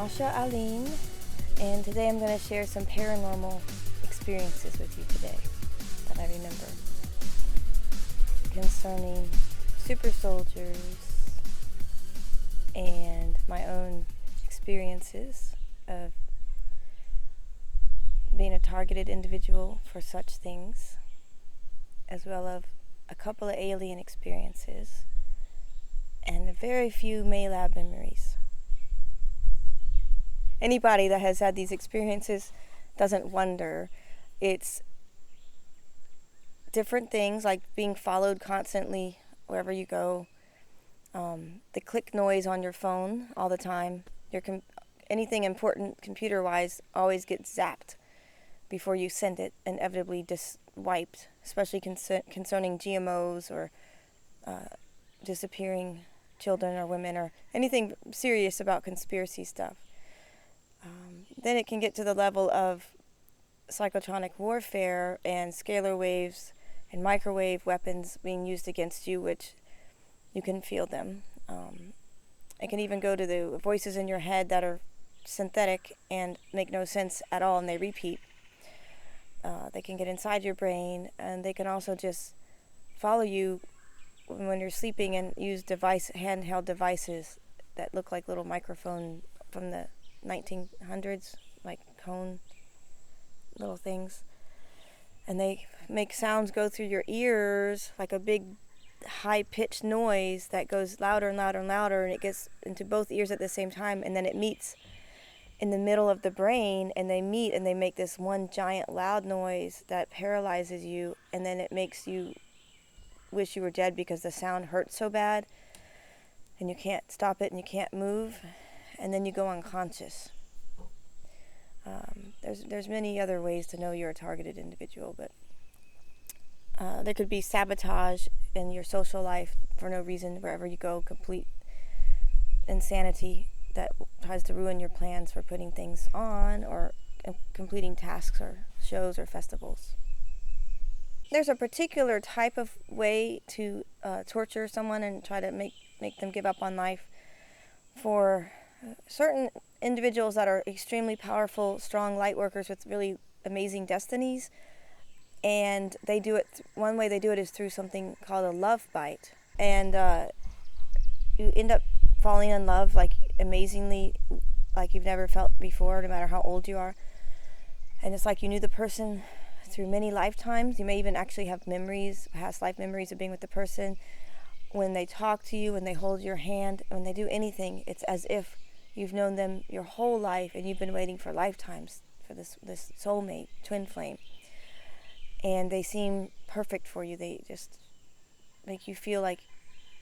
Asha and today I'm going to share some paranormal experiences with you today that I remember concerning super soldiers and my own experiences of being a targeted individual for such things, as well as a couple of alien experiences and a very few Milabs memories. Anybody that has had these experiences doesn't wonder. It's different things like being followed constantly wherever you go, the click noise on your phone all the time, anything important computer-wise always gets zapped before you send it, inevitably just wiped, especially concerning GMOs or disappearing children or women or anything serious about conspiracy stuff. Then it can get to the level of psychotronic warfare and scalar waves and microwave weapons being used against you, which you can feel them. It can even go to the voices in your head that are synthetic and make no sense at all, and they repeat. They can get inside your brain, and they can also just follow you when you're sleeping and use handheld devices that look like little microphone from the 1900s, like cone little things, and they make sounds go through your ears like a big high-pitched noise that goes louder and louder and louder, and it gets into both ears at the same time, and then it meets in the middle of the brain, and they meet and they make this one giant loud noise that paralyzes you, and then it makes you wish you were dead because the sound hurts so bad and you can't stop it and you can't move, and then you go unconscious. There's many other ways to know you're a targeted individual, but there could be sabotage in your social life for no reason, wherever you go, complete insanity that tries to ruin your plans for putting things on or completing tasks or shows or festivals. There's a particular type of way to torture someone and try to make them give up on life for certain individuals that are extremely powerful, strong light workers with really amazing destinies. And they do it, one way they do it is through something called a love bite. And you end up falling in love like amazingly, like you've never felt before, no matter how old you are. And it's like you knew the person through many lifetimes. You may even actually have memories, past life memories of being with the person. When they talk to you, when they hold your hand, when they do anything, it's as if you've known them your whole life and you've been waiting for lifetimes for this soulmate, twin flame. And they seem perfect for you. They just make you feel like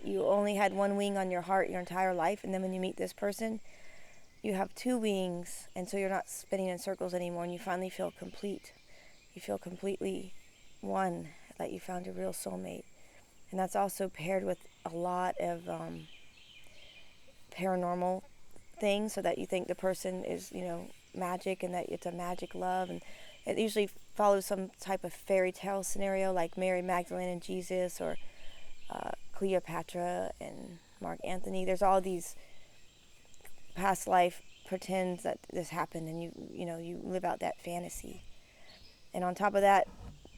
you only had one wing on your heart your entire life, and then when you meet this person, you have two wings, and so you're not spinning in circles anymore, and you finally feel complete. You feel completely one, like you found your real soulmate. And that's also paired with a lot of paranormal things, so that you think the person is, magic, and that it's a magic love. And it usually follows some type of fairy tale scenario, like Mary Magdalene and Jesus, or Cleopatra and Mark Antony. There's all these past life pretends that this happened, and you live out that fantasy. And on top of that,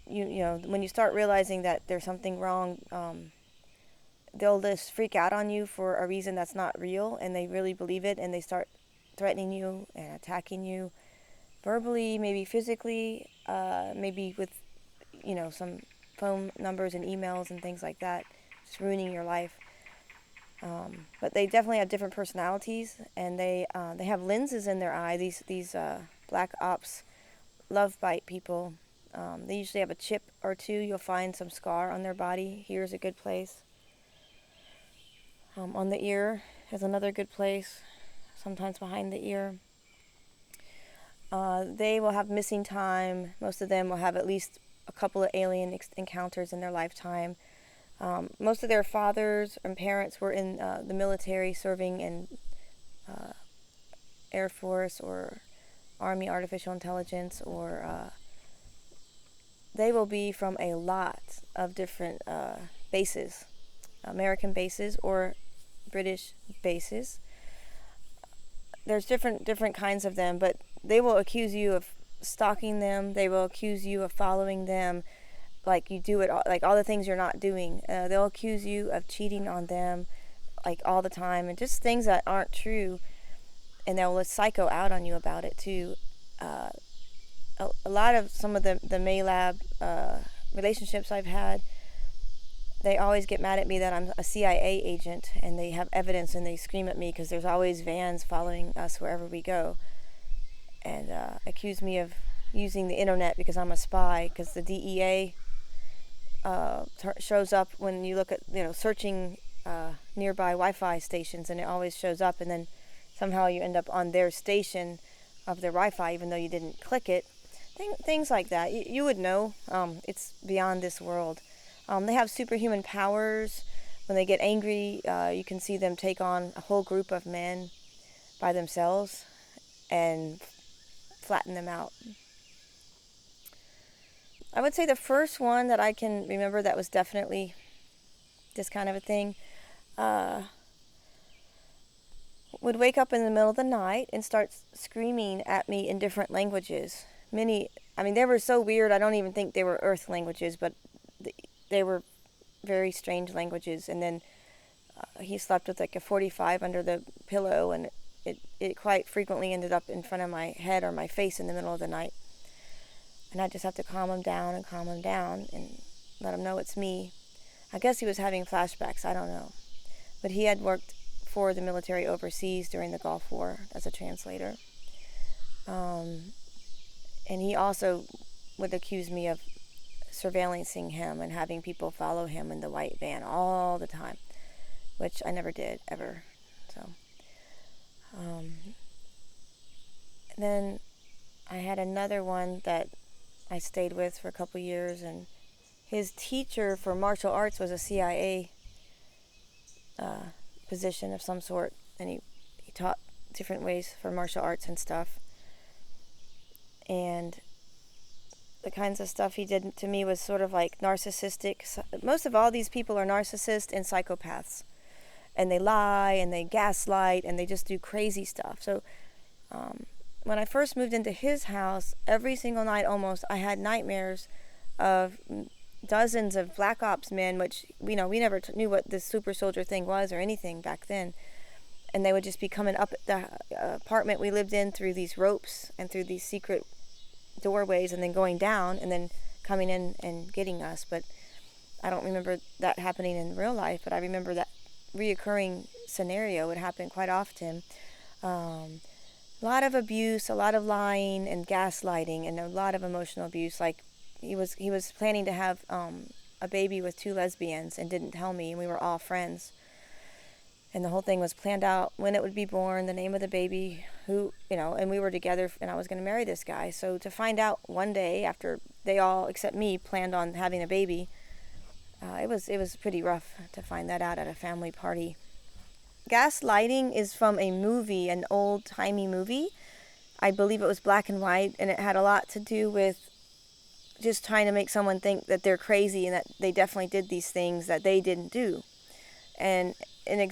when you start realizing that there's something wrong, they'll just freak out on you for a reason that's not real, and they really believe it, and they start threatening you and attacking you verbally, maybe physically, maybe with some phone numbers and emails and things like that, just ruining your life. But they definitely have different personalities, and they have lenses in their eye. These black ops love bite people. They usually have a chip or two. You'll find some scar on their body. Here's a good place. On the ear is another good place, sometimes behind the ear. They will have missing time. Most of them will have at least a couple of alien encounters in their lifetime. Most of their fathers and parents were in the military, serving in Air Force or Army Artificial Intelligence, or they will be from a lot of different bases, American bases or British bases. there's different kinds of them, but they will accuse you of stalking them. They will accuse you of following them, like you do it all, like all the things you're not doing. They'll accuse you of cheating on them, like all the time, and just things that aren't true. And they'll psycho out on you about it too. A lot of some of the Milab relationships I've had, they always get mad at me that I'm a CIA agent, and they have evidence and they scream at me because there's always vans following us wherever we go, and accuse me of using the internet because I'm a spy, because the DEA shows up when you look at, searching nearby Wi-Fi stations, and it always shows up, and then somehow you end up on their station of their Wi-Fi even though you didn't click it. Things like that. You would know. It's beyond this world. They have superhuman powers. When they get angry, you can see them take on a whole group of men by themselves and flatten them out. I would say the first one that I can remember that was definitely this kind of a thing would wake up in the middle of the night and start screaming at me in different languages. They were so weird, I don't even think they were Earth languages, but they were very strange languages. And then he slept with like a 45 under the pillow, and it quite frequently ended up in front of my head or my face in the middle of the night. And I just have to calm him down and let him know it's me. I guess he was having flashbacks, I don't know. But he had worked for the military overseas during the Gulf War as a translator. And he also would accuse me of surveillancing him and having people follow him in the white van all the time, which I never did, ever. So, then I had another one that I stayed with for a couple years, and his teacher for martial arts was a CIA position of some sort, and he taught different ways for martial arts and stuff. And the kinds of stuff he did to me was sort of like narcissistic. Most of all these people are narcissists and psychopaths, and they lie and they gaslight and they just do crazy stuff. So when I first moved into his house, every single night almost, I had nightmares of dozens of black ops men, which we never knew what this super soldier thing was or anything back then. And they would just be coming up at the apartment we lived in through these ropes and through these secret doorways, and then going down and then coming in and getting us. But I don't remember that happening in real life, but I remember that reoccurring scenario would happen quite often. A lot of abuse, a lot of lying and gaslighting, and a lot of emotional abuse. Like he was planning to have a baby with 2 lesbians and didn't tell me, and we were all friends. And the whole thing was planned out, when it would be born, the name of the baby, and we were together, and I was going to marry this guy. So to find out one day after they all, except me, planned on having a baby, it was pretty rough to find that out at a family party. Gaslighting is from a movie, an old-timey movie. I believe it was black and white, and it had a lot to do with just trying to make someone think that they're crazy and that they definitely did these things that they didn't do. And a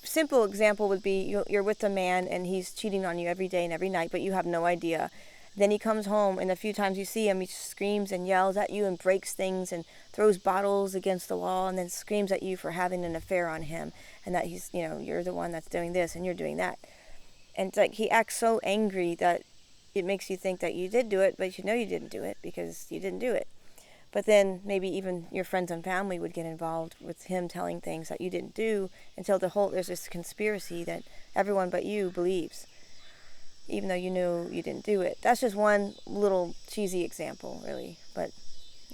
simple example would be you're with a man and he's cheating on you every day and every night, but you have no idea. Then he comes home, and a few times you see him, he screams and yells at you and breaks things and throws bottles against the wall, and then screams at you for having an affair on him, and that he's, you're the one that's doing this and you're doing that. And it's like he acts so angry that it makes you think that you did do it, but you know you didn't do it because you didn't do it. But then maybe even your friends and family would get involved with him telling things that you didn't do, until there's this conspiracy that everyone but you believes, even though you knew you didn't do it. That's just one little cheesy example, really. But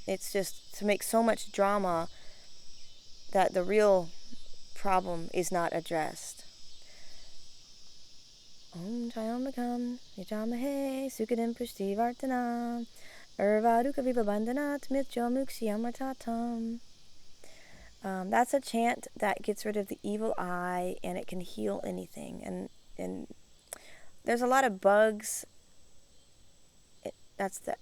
it's just to make so much drama that the real problem is not addressed. Om Chayam Yajamahe Sukadam Pushti Vartanam Urvaduka Viva Bandhanat Mitjo Muksiyamatatam. That's a chant that gets rid of the evil eye, and it can heal anything. And there's a lot of bugs. That's the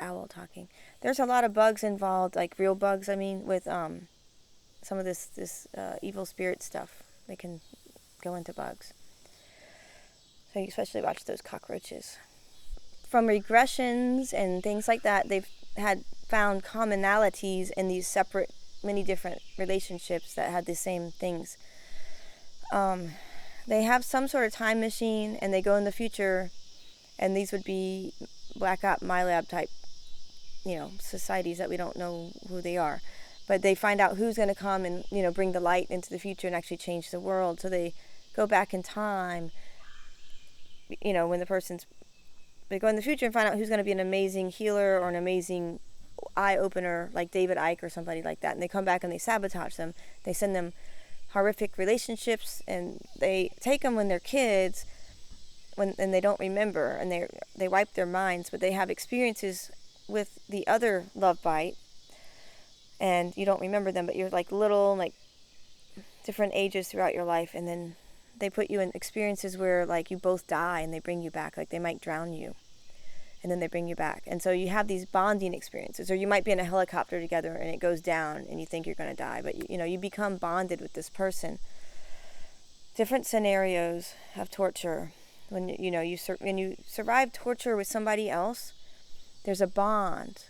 owl talking. There's a lot of bugs involved, like real bugs, with some of this evil spirit stuff. They can go into bugs. So you especially watch those cockroaches. From regressions and things like that, they've had found commonalities in these separate, many different relationships that had the same things. They have some sort of time machine, and they go in the future, and these would be Black Op, Milab type, societies that we don't know who they are. But they find out who's going to come and, bring the light into the future and actually change the world. So they go back in time, when they go in the future and find out who's going to be an amazing healer or an amazing eye opener, like David Icke or somebody like that. And they come back and they sabotage them. They send them horrific relationships, and they take them when they're kids, and they don't remember, and they wipe their minds, but they have experiences with the other love bite, and you don't remember them, but you're like little, like different ages throughout your life, and then they put you in experiences where like you both die and they bring you back, like they might drown you and then they bring you back. And so you have these bonding experiences, or you might be in a helicopter together and it goes down and you think you're going to die, but you become bonded with this person. Different scenarios of torture. When when you survive torture with somebody else, there's a bond,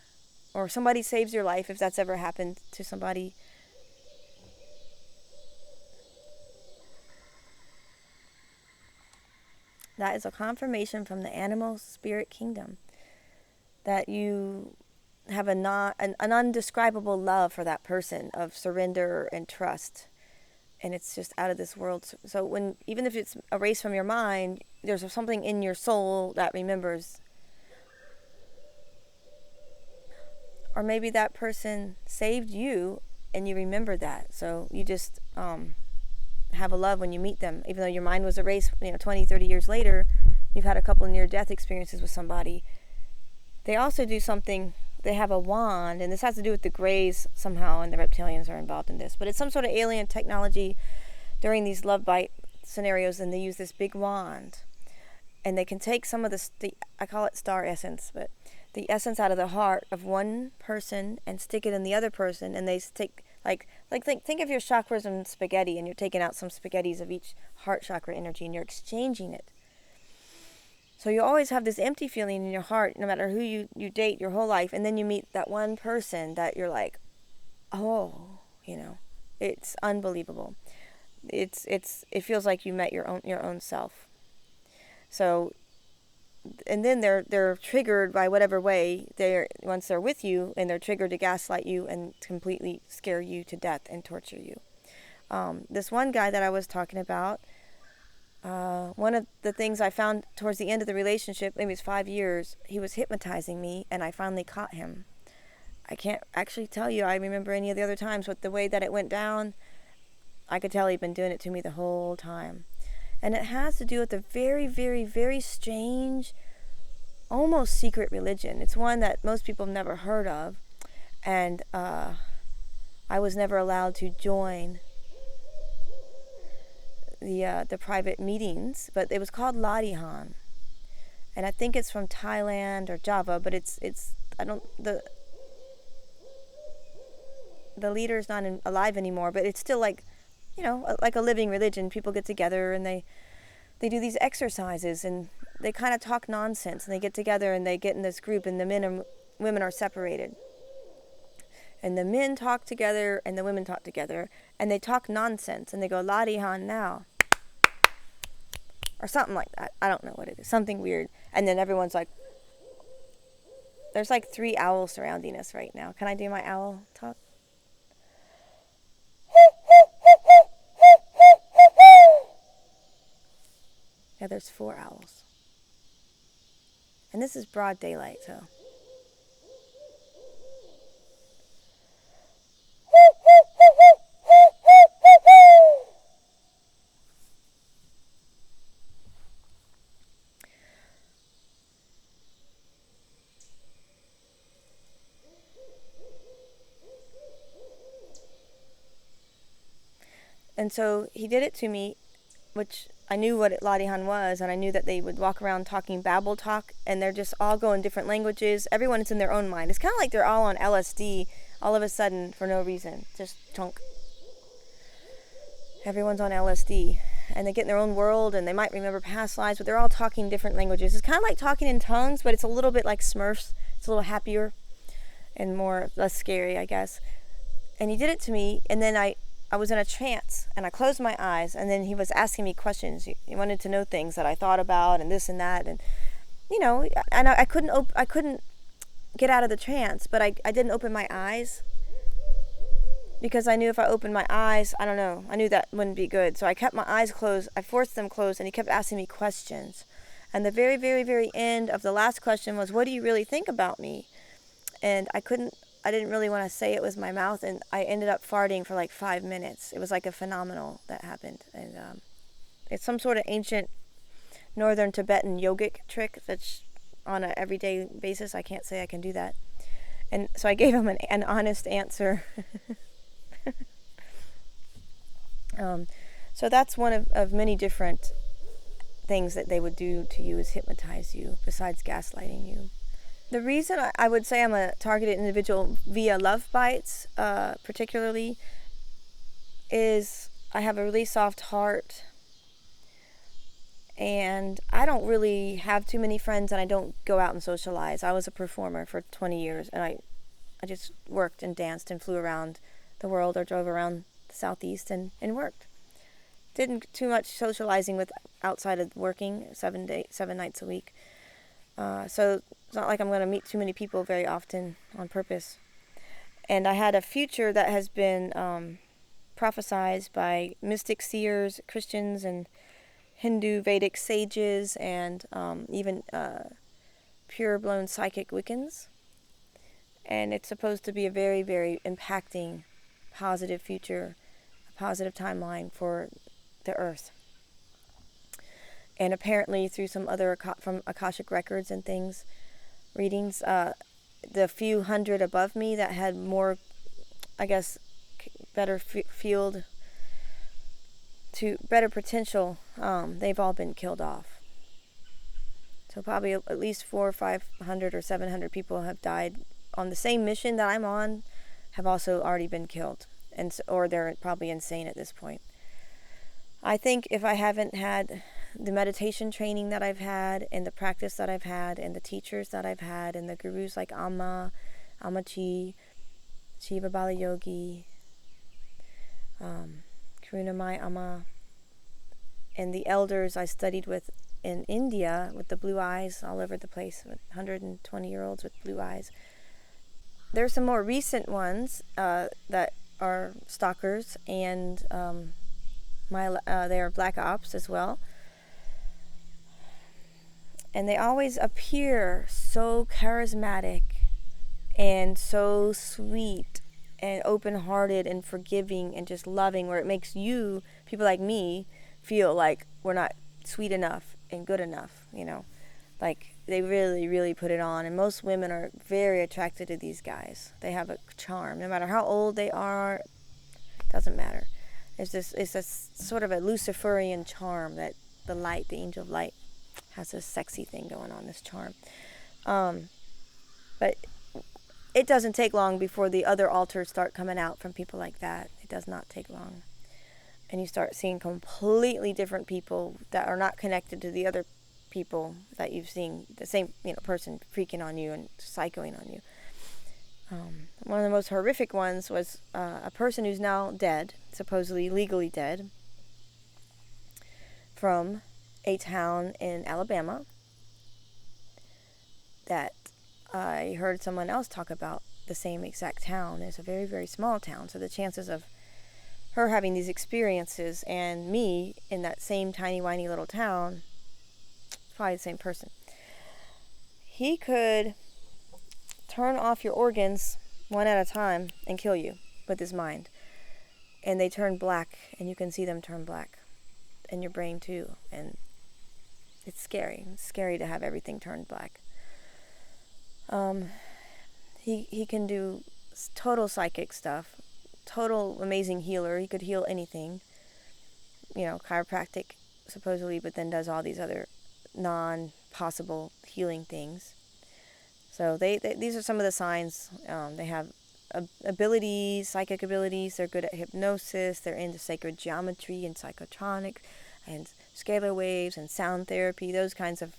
or somebody saves your life, if that's ever happened to somebody. That is a confirmation from the animal spirit kingdom that you have an undescribable love for that person, of surrender and trust, and it's just out of this world. So even if it's erased from your mind, there's something in your soul that remembers. Or maybe that person saved you and you remember that, so you just have a love when you meet them, even though your mind was erased 20, 30 years later. You've had a couple near-death experiences with somebody. They also do something. They have a wand, and this has to do with the Greys somehow, and the reptilians are involved in this, but it's some sort of alien technology during these love bite scenarios, and they use this big wand, and they can take some of the I call it star essence, but the essence out of the heart of one person and stick it in the other person, and they take think of your chakras and spaghetti, and you're taking out some spaghettis of each heart chakra energy, and you're exchanging it. So you always have this empty feeling in your heart, no matter who you date your whole life, and then you meet that one person that you're like, oh, it's unbelievable. It feels like you met your own self. So, and then they're triggered by whatever way once they're with you, and they're triggered to gaslight you and completely scare you to death and torture you. This one guy that I was talking about, one of the things I found towards the end of the relationship, maybe it was 5 years, he was hypnotizing me, and I finally caught him. I can't actually tell you I remember any of the other times, but the way that it went down, I could tell he'd been doing it to me the whole time. And it has to do with a very, very, very strange, almost secret religion. It's one that most people have never heard of, and I was never allowed to join the private meetings, but it was called Ladihan, and I think it's from Thailand or Java, but the leader's not alive anymore, but it's still like a living religion. People get together and they do these exercises, and they kind of talk nonsense, and they get together and they get in this group, and the men and women are separated, and the men talk together and the women talk together, and they talk nonsense, and they go Ladihan now, or something like that. I don't know what it is, something weird. And then everyone's like, there's like 3 owls surrounding us right now. Can I do my owl talk? Yeah, there's 4 owls. And this is broad daylight, so. And so he did it to me, which I knew what Ladihan was, and I knew that they would walk around talking babble talk, and they're just all going different languages. Everyone is in their own mind. It's kind of like they're all on LSD all of a sudden for no reason. Just chunk. Everyone's on LSD. and they get in their own world, and they might remember past lives, but they're all talking different languages. It's kind of like talking in tongues, but it's a little bit like Smurfs. It's a little happier and less scary, I guess. And he did it to me, and then I was in a trance, and I closed my eyes, and then he was asking me questions. He wanted to know things that I thought about, and this and that, and and I couldn't get out of the trance, but I didn't open my eyes, because I knew if I opened my eyes, I don't know, I knew that wouldn't be good. So I kept my eyes closed, I forced them closed, and he kept asking me questions. And the very, very, very end of the last question was, what do you really think about me? And I didn't really want to say it with my mouth, and I ended up farting for like 5 minutes. It was like a phenomenal that happened. And it's some sort of ancient northern Tibetan yogic trick that's on an everyday basis. I can't say I can do that. And so I gave him an honest answer. So that's one of many different things that they would do to you, is hypnotize you, besides gaslighting you. The reason I would say I'm a targeted individual via love bites, particularly, is I have a really soft heart, and I don't really have too many friends, and I don't go out and socialize. I was a performer for 20 years, and I just worked and danced and flew around the world, or drove around the Southeast and worked. Didn't too much socializing with outside of working 7 nights a week. So it's not like I'm going to meet too many people very often on purpose. And I had a future that has been prophesized by mystic seers, Christians, and Hindu Vedic sages, and even pure-blown psychic Wiccans. And it's supposed to be a very, very impacting, positive future, a positive timeline for the earth. And apparently through some other from Akashic records and things, readings, the few hundred above me that had more, I guess, better field to better potential, they've all been killed off. So probably at least 400 or 500 or 700 people have died on the same mission that I'm on, have also already been killed, or they're probably insane at this point. I think if I haven't had the meditation training that I've had, and the practice that I've had, and the teachers that I've had, and the gurus like Ammachi, Shiva Bala Yogi, Karunamai Amma, and the elders I studied with in India with the blue eyes all over the place, with 120-year-olds with blue eyes. There's some more recent ones that are stalkers, and they are black ops as well. And they always appear so charismatic and so sweet and open-hearted and forgiving and just loving, where it makes you, people like me, feel like we're not sweet enough and good enough, Like, they really, really put it on. And most women are very attracted to these guys. They have a charm. No matter how old they are, doesn't matter. It's this sort of a Luciferian charm that the light, the angel of light, has this sexy thing going on, this charm. But it doesn't take long before the other altars start coming out from people like that. It does not take long. And you start seeing completely different people that are not connected to the other people that you've seen, the same person freaking on you and psychoing on you. One of the most horrific ones was a person who's now dead, supposedly legally dead, from a town in Alabama that I heard someone else talk about. The same exact town. It's a very, very small town, so the chances of her having these experiences and me in that same tiny, whiny little town, probably the same person. He could turn off your organs one at a time and kill you with his mind. And they turn black, and you can see them turn black. And your brain too. And it's scary. It's scary to have everything turned black. He can do total psychic stuff. Total amazing healer. He could heal anything. Chiropractic, supposedly, but then does all these other non-possible healing things. So these are some of the signs. They have abilities, psychic abilities. They're good at hypnosis. They're into sacred geometry and psychotronic. and scalar waves and sound therapy, those kinds of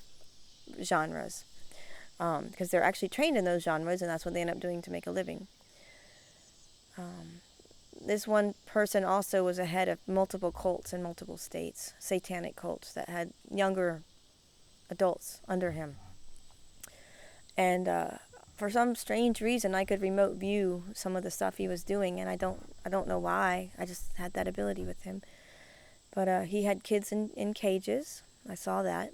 genres, because they're actually trained in those genres, and that's what they end up doing to make a living. This one person also was a head of multiple cults in multiple states, satanic cults that had younger adults under him. And for some strange reason, I could remote view some of the stuff he was doing, and I don't know why. I just had that ability with him. But he had kids in cages. I saw that.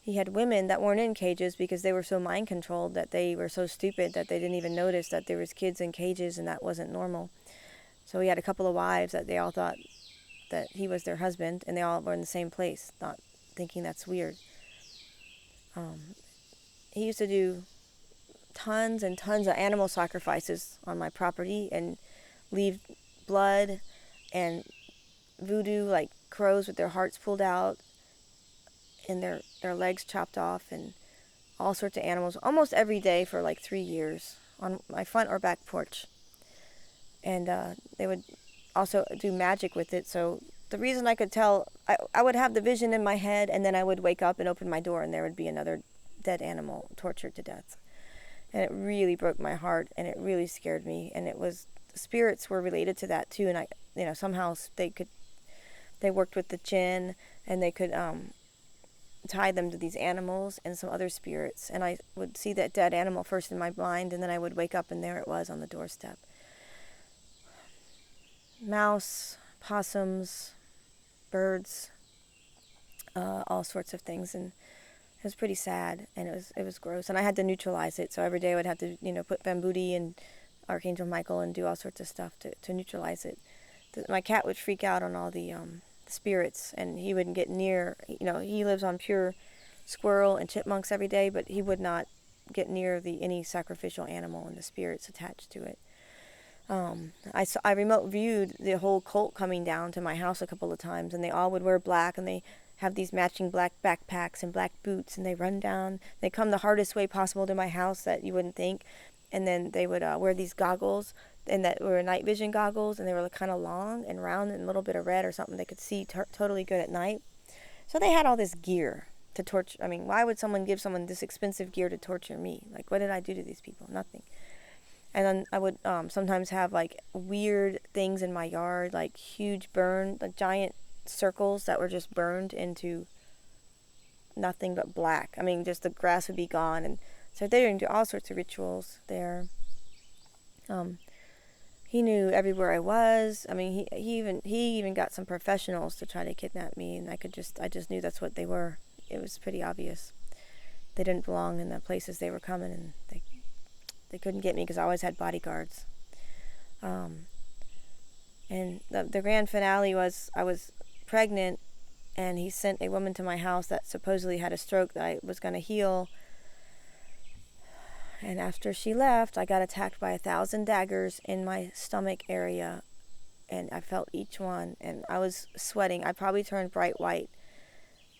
He had women that weren't in cages because they were so mind controlled, that they were so stupid that they didn't even notice that there was kids in cages, and that wasn't normal. So he had a couple of wives that they all thought that he was their husband, and they all were in the same place, not thinking that's weird. He used to do tons and tons of animal sacrifices on my property and leave blood and voodoo, like crows with their hearts pulled out and their legs chopped off, and all sorts of animals almost every day for like 3 years on my front or back porch. And they would also do magic with it. So the reason I could tell, I would have the vision in my head, and then I would wake up and open my door, and there would be another dead animal tortured to death. And it really broke my heart, and it really scared me. And it was, spirits were related to that too. And I, somehow they worked with the jinn, and they could tie them to these animals and some other spirits. And I would see that dead animal first in my mind, and then I would wake up, and there it was on the doorstep. Mouse, possums, birds, all sorts of things, and it was pretty sad, and it was gross, and I had to neutralize it. So every day I would have to put Bambudi and Archangel Michael and do all sorts of stuff to neutralize it. My cat would freak out on all the spirits, and he wouldn't get near. He lives on pure squirrel and chipmunks every day, but he would not get near any sacrificial animal and the spirits attached to it. I remote viewed the whole cult coming down to my house a couple of times, and they all would wear black, and they have these matching black backpacks and black boots, and they run down. They come the hardest way possible to my house that you wouldn't think, and then they would wear these goggles, and that were night vision goggles, and they were kind of long and round and a little bit of red or something. They could see totally good at night. So they had all this gear to torture. I mean, why would someone give someone this expensive gear to torture me? Like, what did I do to these people? Nothing. And then I would sometimes have like weird things in my yard, like huge like giant circles that were just burned into nothing but black. I mean, just the grass would be gone. And so they would do all sorts of rituals there. He knew everywhere I was. I mean, he even got some professionals to try to kidnap me, and I just knew that's what they were. It was pretty obvious. They didn't belong in the places they were coming, and they couldn't get me because I always had bodyguards. And the grand finale was I was pregnant, and he sent a woman to my house that supposedly had a stroke that I was going to heal. And after she left, I got attacked by 1,000 daggers in my stomach area, and I felt each one, and I was sweating. I probably turned bright white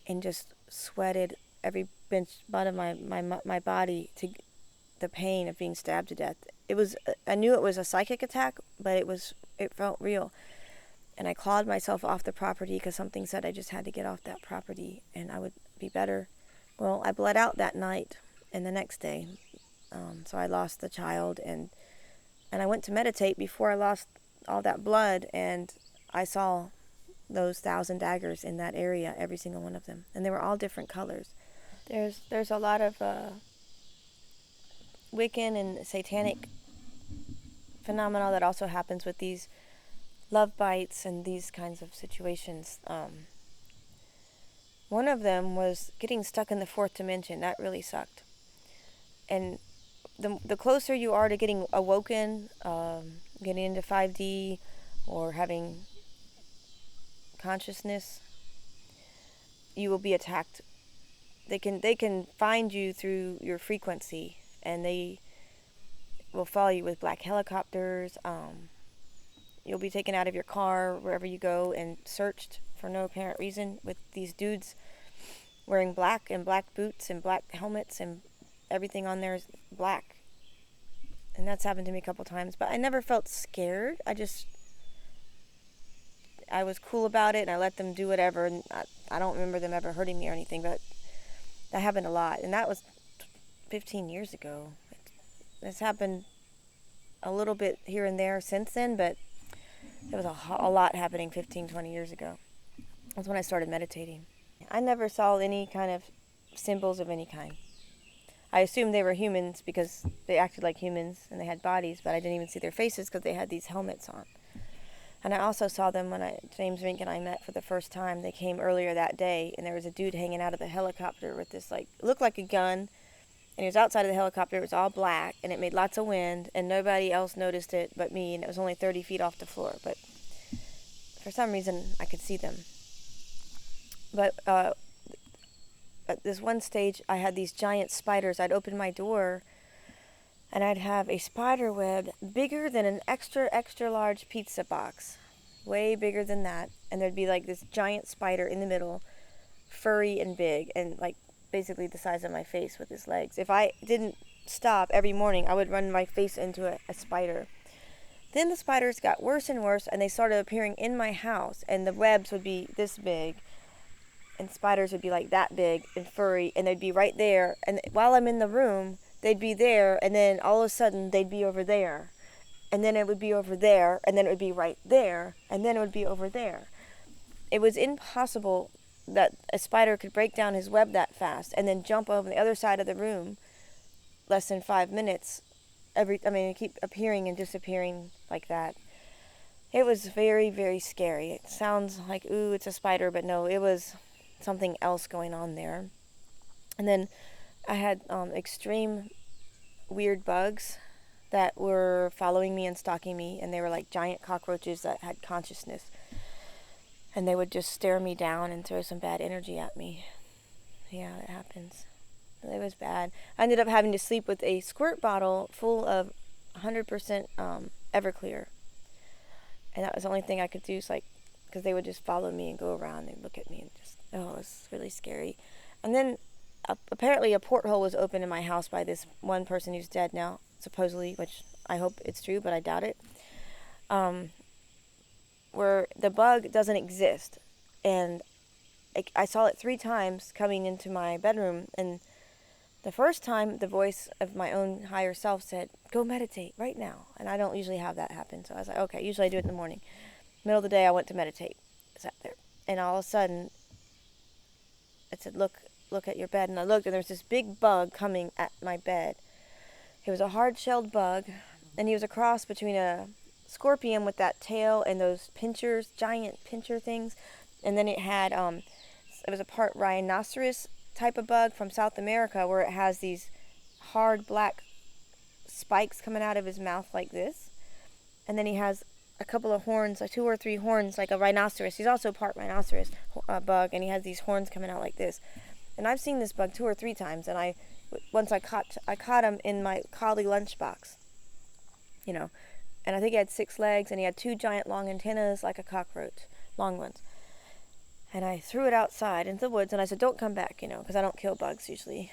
and just sweated every bit of my body to the pain of being stabbed to death. I knew it was a psychic attack, but it felt real. And I clawed myself off the property because something said I just had to get off that property and I would be better. Well, I bled out that night and the next day. So I lost the child, and I went to meditate before I lost all that blood, and I saw those 1,000 daggers in that area, every single one of them, and they were all different colors. There's a lot of Wiccan and satanic phenomena that also happens with these love bites and these kinds of situations. One of them was getting stuck in the fourth dimension. That really sucked. And the closer you are to getting awoken, getting into 5D or having consciousness, you will be attacked. They can find you through your frequency, and they will follow you with black helicopters. You'll be taken out of your car wherever you go and searched for no apparent reason with these dudes wearing black and black boots and black helmets, and everything on there is black. And that's happened to me a couple times, but I never felt scared. I was cool about it, and I let them do whatever, and I don't remember them ever hurting me or anything, but that happened a lot, and that was 15 years ago. It's happened a little bit here and there since then, but there was a lot happening 15, 20 years ago. That's when I started meditating. I never saw any kind of symbols of any kind. I assumed they were humans because they acted like humans and they had bodies, but I didn't even see their faces because they had these helmets on. And I also saw them when James Rink and I met for the first time. They came earlier that day, and there was a dude hanging out of the helicopter with this, like, looked like a gun, and he was outside of the helicopter. It was all black, and it made lots of wind, and nobody else noticed it but me, and it was only 30 feet off the floor. But for some reason, I could see them. But at this one stage, I had these giant spiders. I'd open my door, and I'd have a spider web bigger than an extra, extra large pizza box. Way bigger than that. And there'd be like this giant spider in the middle, furry and big, and like basically the size of my face with his legs. If I didn't stop every morning, I would run my face into a spider. Then the spiders got worse and worse, and they started appearing in my house, and the webs would be this big, and spiders would be like that big and furry, and they'd be right there. And while I'm in the room, they'd be there, and then all of a sudden they'd be over there, and then it would be over there, and then it would be right there, and then it would be over there. It was impossible that a spider could break down his web that fast and then jump over the other side of the room less than 5 minutes. It keep appearing and disappearing like that. It was very, very scary. It sounds like, ooh, it's a spider, but no, it was something else going on there. And then I had extreme weird bugs that were following me and stalking me, and they were like giant cockroaches that had consciousness, and they would just stare me down and throw some bad energy at me. Yeah, it happens. It was bad. I ended up having to sleep with a squirt bottle full of 100% Everclear, and that was the only thing I could do, because they would just follow me and go around and look at me, and just, it was really scary. And then apparently a porthole was opened in my house by this one person who's dead now, supposedly, which I hope it's true, but I doubt it, where the bug doesn't exist. And I saw it 3 times coming into my bedroom, and the first time the voice of my own higher self said, go meditate right now. And I don't usually have that happen, so I was like, okay, usually I do it in the morning. Middle of the day, I went to meditate. I sat there, and all of a sudden it said, look at your bed. And I looked, and there was this big bug coming at my bed. It was a hard-shelled bug, and he was a cross between a scorpion with that tail and those pinchers, giant pincher things. And then it had, it was a part rhinoceros type of bug from South America, where it has these hard black spikes coming out of his mouth like this. And then he has a couple of horns, like 2 or 3 horns, like a rhinoceros. He's also part rhinoceros bug, and he has these horns coming out like this. And I've seen this bug 2 or 3 times, and once I caught him in my collie lunchbox, and I think he had 6 legs, and he had 2 giant long antennas like a cockroach, long ones. And I threw it outside into the woods, and I said, don't come back, because I don't kill bugs usually.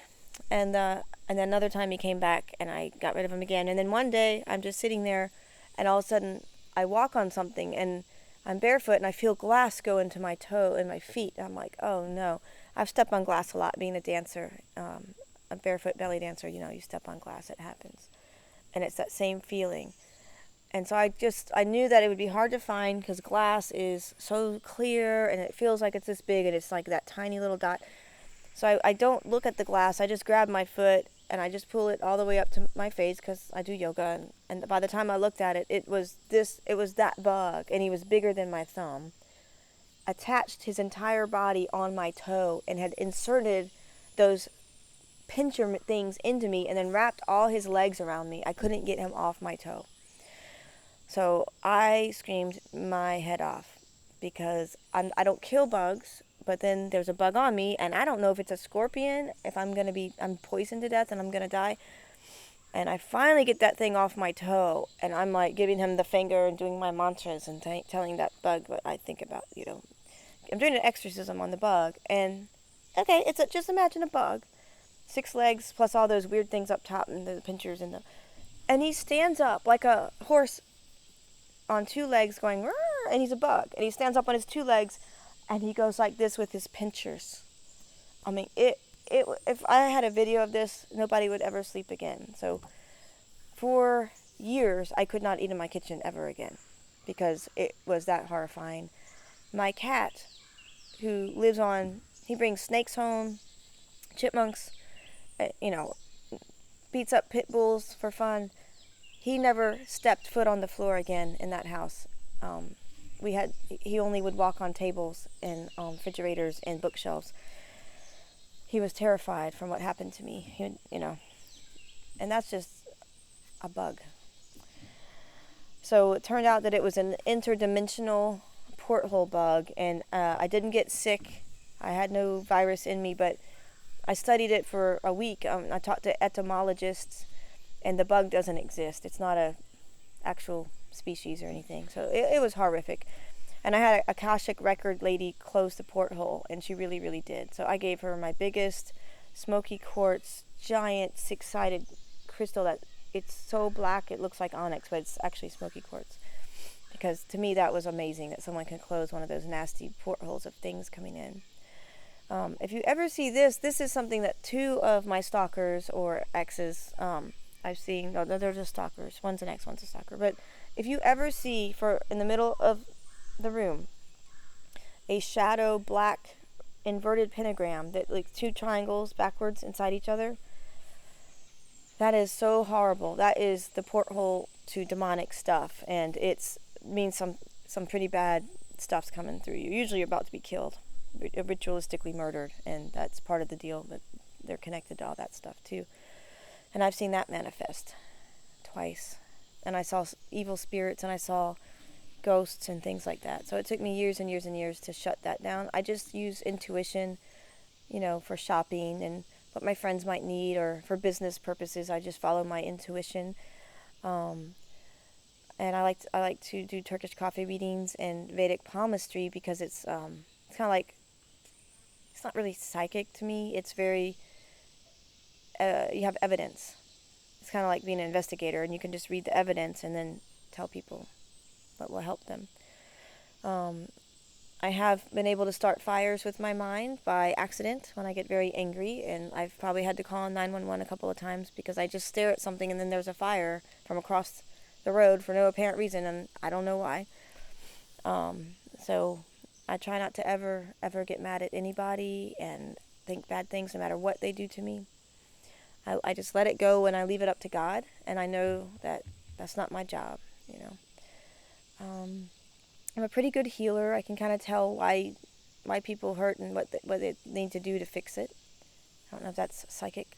And then another time he came back, and I got rid of him again. And then one day, I'm just sitting there, and all of a sudden, I walk on something, and I'm barefoot, and I feel glass go into my toe and my feet. I'm like, oh no. I've stepped on glass a lot, being a dancer, a barefoot belly dancer. You step on glass, it happens. And it's that same feeling. And so I knew that it would be hard to find, because glass is so clear, and it feels like it's this big, and it's like that tiny little dot. So I don't look at the glass. I just grab my foot, and I just pull it all the way up to my face, because I do yoga. And by the time I looked at it, it was that bug, and he was bigger than my thumb, attached his entire body on my toe, and had inserted those pincher things into me, and then wrapped all his legs around me. I couldn't get him off my toe. So I screamed my head off, because I don't kill bugs, but then there's a bug on me, and I don't know if it's a scorpion, if I'm poisoned to death and I'm going to die. And I finally get that thing off my toe, and I'm like giving him the finger and doing my mantras and telling that bug what I think about, I'm doing an exorcism on the bug. And okay, just imagine a bug, 6 legs plus all those weird things up top and the pinchers and he stands up like a horse on 2 legs going, "Rrr," and he's a bug, and he stands up on his two legs, and he goes like this with his pinchers. I mean, if I had a video of this, nobody would ever sleep again. So for years, I could not eat in my kitchen ever again because it was that horrifying. My cat, who lives on, he brings snakes home, chipmunks, beats up pit bulls for fun. He never stepped foot on the floor again in that house. He only would walk on tables and refrigerators and bookshelves. He was terrified from what happened to me, and that's just a bug. So it turned out that it was an interdimensional porthole bug, and I didn't get sick. I had no virus in me, but I studied it for a week. I talked to etymologists, and the bug doesn't exist. It's not a actual species or anything. So it was horrific. And I had a Akashic record lady close the porthole, and she really, really did. So I gave her my biggest smoky quartz, giant six-sided crystal that it's so black it looks like onyx, but it's actually smoky quartz. Because to me that was amazing that someone can close one of those nasty portholes of things coming in. If you ever see this is something that two of my stalkers or exes, I've seen, no, they're just stalkers. One's an ex, one's a stalker. But if you ever see, in the middle of the room, a shadow black inverted pentagram that like two triangles backwards inside each other, that is so horrible. That is the porthole to demonic stuff, and it means some pretty bad stuff's coming through you. Usually you're about to be killed, ritualistically murdered, and that's part of the deal, but they're connected to all that stuff too. And I've seen that manifest twice, and I saw evil spirits, and I saw ghosts and things like that. So it took me years and years and years to shut that down. I just use intuition, for shopping and what my friends might need, or for business purposes. I just follow my intuition. And I like to do Turkish coffee readings and Vedic palmistry because it's kind of like, it's not really psychic to me. It's very you have evidence. It's kind of like being an investigator, and you can just read the evidence and then tell people what will help them. I have been able to start fires with my mind by accident when I get very angry, and I've probably had to call 911 a couple of times because I just stare at something and then there's a fire from across the road for no apparent reason, and I don't know why. So I try not to ever get mad at anybody and think bad things no matter what they do to me. I just let it go and I leave it up to God, and I know that that's not my job, I'm a pretty good healer. I can kind of tell why people hurt and what they need to do to fix it. I don't know if that's psychic.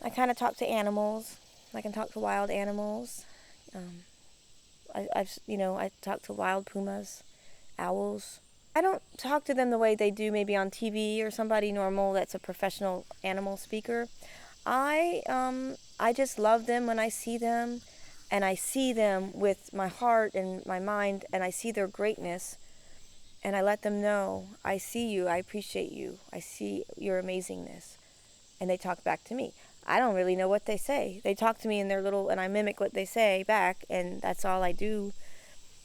I kind of talk to animals. I can talk to wild animals. I talk to wild pumas, owls. I don't talk to them the way they do maybe on TV or somebody normal that's a professional animal speaker. I just love them when I see them, and I see them with my heart and my mind, and I see their greatness, and I let them know, I see you, I appreciate you, I see your amazingness, and they talk back to me. I don't really know what they say. They talk to me in their little, and I mimic what they say back, and that's all I do.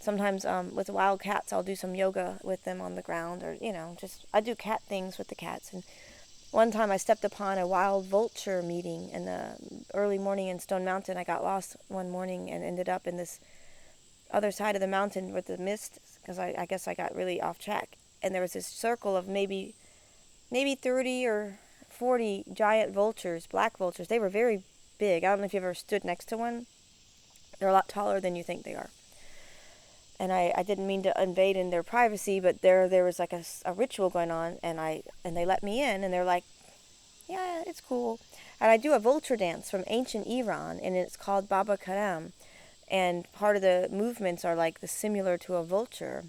Sometimes with wild cats, I'll do some yoga with them on the ground, or, I do cat things with the cats. And one time I stepped upon a wild vulture meeting in the early morning in Stone Mountain. I got lost one morning and ended up in this other side of the mountain with the mist, because I guess I got really off track. And there was this circle of maybe 30 or 40 giant vultures, black vultures. They were very big. I don't know if you've ever stood next to one. They're a lot taller than you think they are. And I didn't mean to invade in their privacy, but there was like a ritual going on, and they let me in, and they're like, yeah, it's cool. And I do a vulture dance from ancient Iran, and it's called Baba Karam. And part of the movements are like similar to a vulture.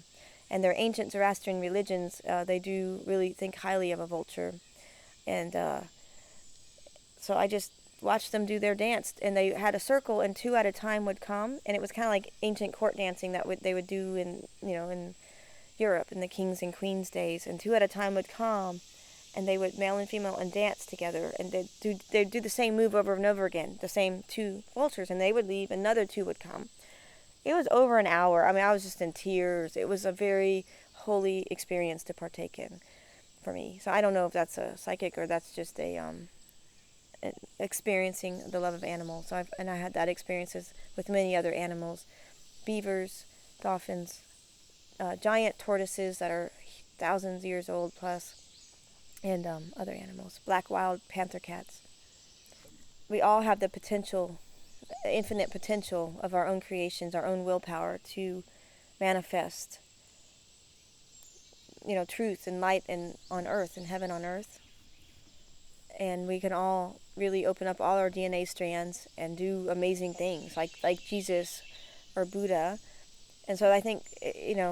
And their ancient Zoroastrian religions, they do really think highly of a vulture. And so I just watched them do their dance, and they had a circle, and two at a time would come, and it was kind of like ancient court dancing that they would do in Europe in the kings and queens days, and two at a time would come, and they would, male and female, and dance together, and they'd do the same move over and over again, the same two vultures, and they would leave, another two would come, it was over an hour. I mean, I was just in tears. It was a very holy experience to partake in for me. So I don't know if that's a psychic or that's just a experiencing the love of animals. So I had that experiences with many other animals, beavers, dolphins, giant tortoises that are thousands of years old plus, and other animals, black wild panther cats. We all have the potential, infinite potential of our own creations, our own willpower to manifest, truth and light and on earth and heaven on earth. And we can all really open up all our DNA strands and do amazing things like Jesus or Buddha. And so I think,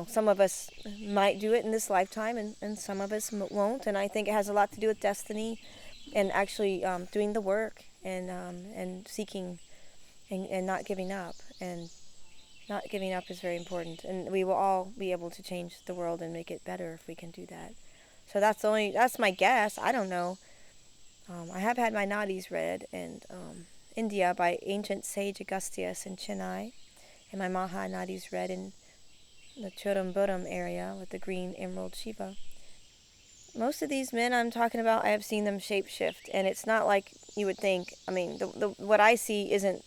some of us might do it in this lifetime and some of us won't. And I think it has a lot to do with destiny and actually doing the work and seeking and not giving up. And not giving up is very important. And we will all be able to change the world and make it better if we can do that. So that's my guess. I don't know. I have had my nadis read in India by ancient sage Augustus in Chennai, and my Maha nadis read in the Chodamboram area with the green emerald Shiva. Most of these men I'm talking about, I have seen them shapeshift, and it's not like you would think. I mean, what I see isn't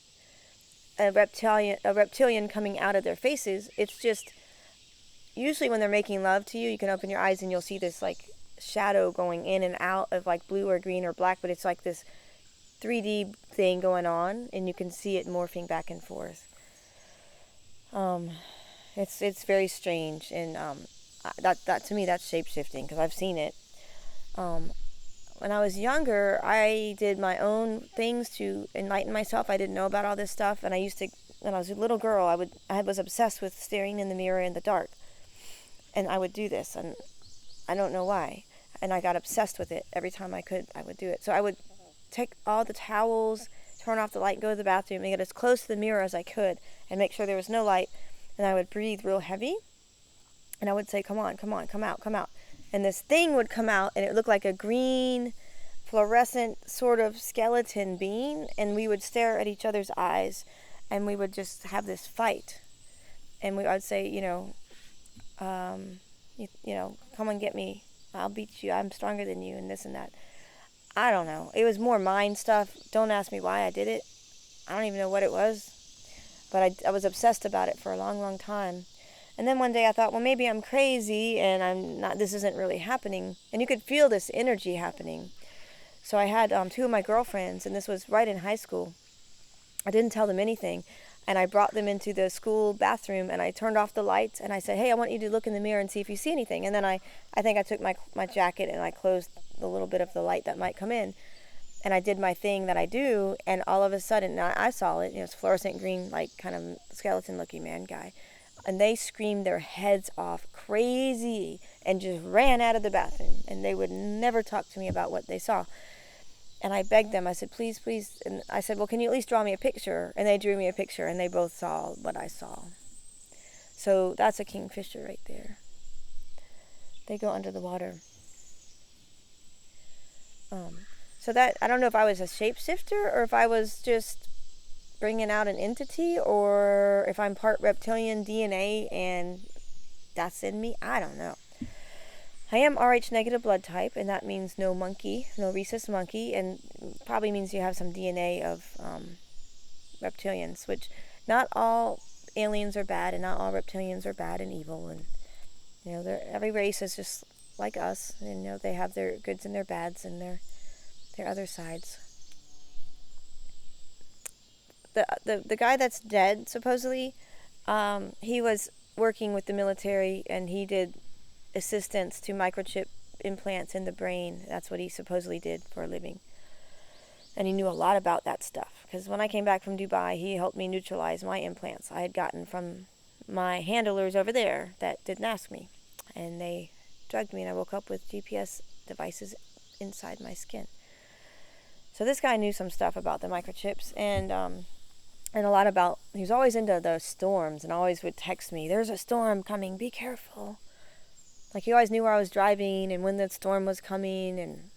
a reptilian coming out of their faces. It's just usually when they're making love to you, you can open your eyes and you'll see this like shadow going in and out of like blue or green or black, but it's like this 3D thing going on, and you can see it morphing back and forth. It's very strange, and that to me that's shape-shifting because I've seen it. When I was younger, I did my own things to enlighten myself. I didn't know about all this stuff, and when I was a little girl, I was obsessed with staring in the mirror in the dark, and I would do this, and I don't know why. And I got obsessed with it. Every time I could, I would do it. So I would take all the towels, turn off the light, go to the bathroom, and get as close to the mirror as I could, and make sure there was no light. And I would breathe real heavy, and I would say, come on, come on, come out, come out. And this thing would come out, and it looked like a green, fluorescent sort of skeleton being, and we would stare at each other's eyes, and we would just have this fight. And I would say, come and get me. I'll beat you. I'm stronger than you, and this and that. I don't know. It was more mind stuff. Don't ask me why I did it. I don't even know what it was. But I was obsessed about it for a long, long time. And then one day I thought, well, maybe I'm crazy and this isn't really happening. And you could feel this energy happening. So I had two of my girlfriends, and this was right in high school. I didn't tell them anything. And I brought them into the school bathroom, and I turned off the lights, and I said, hey, I want you to look in the mirror and see if you see anything. And then I think I took my jacket and I closed the little bit of the light that might come in. And I did my thing that I do, and all of a sudden, I saw it. It's fluorescent green, like kind of skeleton-looking man guy. And they screamed their heads off crazy and just ran out of the bathroom. And they would never talk to me about what they saw. And I begged them. I said, please, please. And I said, well, can you at least draw me a picture? And they drew me a picture, and they both saw what I saw. So that's a kingfisher right there. They go under the water. So that, I don't know if I was a shapeshifter or if I was just bringing out an entity, or if I'm part reptilian DNA and that's in me. I don't know. I am Rh negative blood type, and that means no rhesus monkey, and probably means you have some DNA of reptilians, which not all aliens are bad, and not all reptilians are bad and evil, and every race is just like us, and they have their goods and their bads and their other sides. The guy that's dead, supposedly, he was working with the military, and he did assistance to microchip implants in the brain. That's what he supposedly did for a living. And he knew a lot about that stuff, because when I came back from Dubai, he helped me neutralize my implants I had gotten from my handlers over there that didn't ask me. And they drugged me, and I woke up with GPS devices inside my skin. So this guy knew some stuff about the microchips, and a lot about, he was always into the storms, and always would text me, there's a storm coming, be careful. Like, he always knew where I was driving and when the storm was coming, and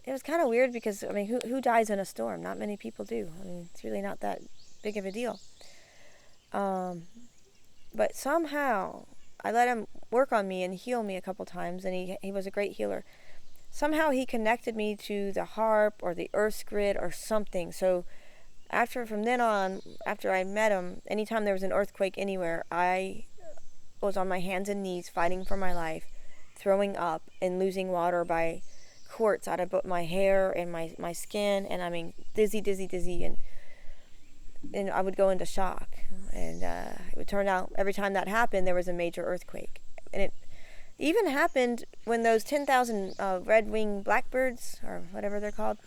it was kind of weird because, who dies in a storm? Not many people do. It's really not that big of a deal. But somehow I let him work on me and heal me a couple times, and he was a great healer. Somehow he connected me to the harp or the earth grid or something. So from then on, after I met him, anytime there was an earthquake anywhere, I was on my hands and knees fighting for my life, throwing up and losing water by quarts out of both my hair and my skin, and I mean dizzy, and I would go into shock. And it would turn out every time that happened, there was a major earthquake. And it even happened when those 10,000 red-winged blackbirds, or whatever they're called,